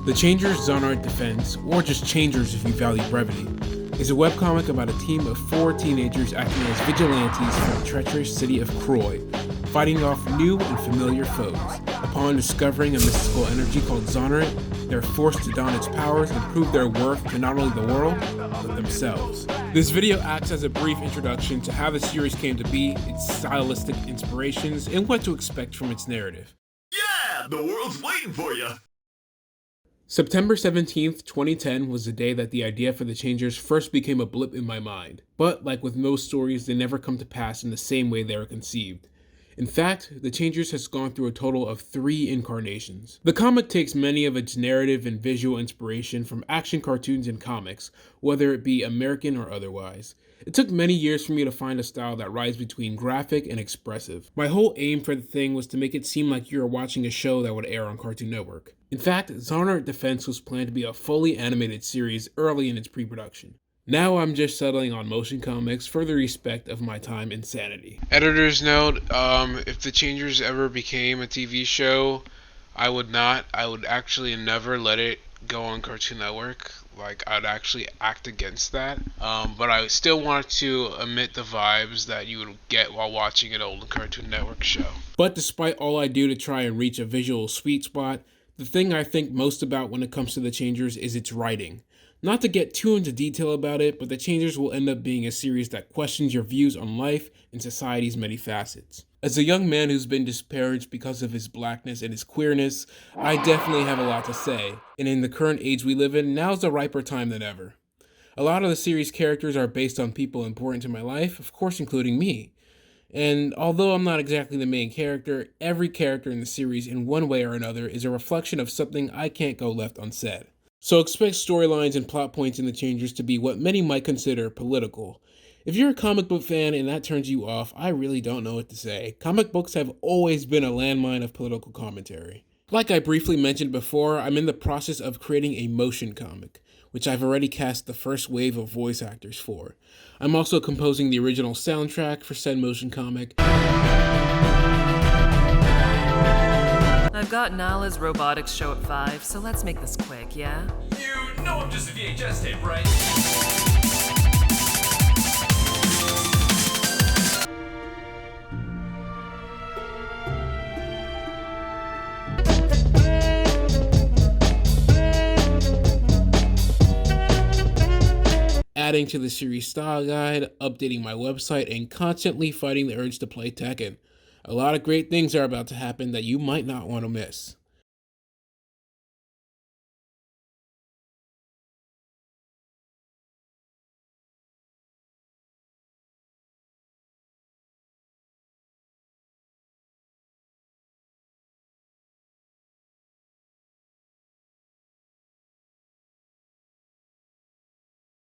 The Changers Xonerate Defense, or just Changers if you value brevity, is a webcomic about a team of 4 teenagers acting as vigilantes for the treacherous city of Kroy, fighting off new and familiar foes. Upon discovering a mystical energy called Xonerate, they're forced to don its powers and prove their worth to not only the world, but themselves. This video acts as a brief introduction to how the series came to be, its stylistic inspirations, and what to expect from its narrative. Yeah, the world's waiting for you! September 17th, 2010 was the day that the idea for the Changers first became a blip in my mind. But like with most stories, they never come to pass in the same way they were conceived. In fact, the Changers has gone through a total of 3 incarnations. The comic takes many of its narrative and visual inspiration from action cartoons and comics, whether it be American or otherwise. It took many years for me to find a style that rides between graphic and expressive. My whole aim for the thing was to make it seem like you were watching a show that would air on Cartoon Network. In fact, Xonerate Defense was planned to be a fully animated series early in its pre-production. Now I'm just settling on motion comics for the respect of my time in sanity. Editor's note, if the Changers ever became a TV show, I would actually never let it go on Cartoon Network. Like, I'd actually act against that. But I still wanted to emit the vibes that you would get while watching an old Cartoon Network show. But despite all I do to try and reach a visual sweet spot, the thing I think most about when it comes to the Changers is its writing. Not to get too into detail about it, but the Changers will end up being a series that questions your views on life and society's many facets. As a young man who's been disparaged because of his blackness and his queerness, I definitely have a lot to say, and in the current age we live in, now's a riper time than ever. A lot of the series' characters are based on people important to my life, of course including me. And although I'm not exactly the main character, every character in the series in one way or another is a reflection of something I can't go left unsaid. So expect storylines and plot points in the Changers to be what many might consider political. If you're a comic book fan and that turns you off, I really don't know what to say. Comic books have always been a landmine of political commentary. Like I briefly mentioned before, I'm in the process of creating a motion comic, which I've already cast the first wave of voice actors for. I'm also composing the original soundtrack for said motion comic. I've got Nala's robotics show at 5, so let's make this quick, yeah? You know I'm just a VHS tape, right? Adding to the series style guide, updating my website, and constantly fighting the urge to play Tekken. A lot of great things are about to happen that you might not want to miss.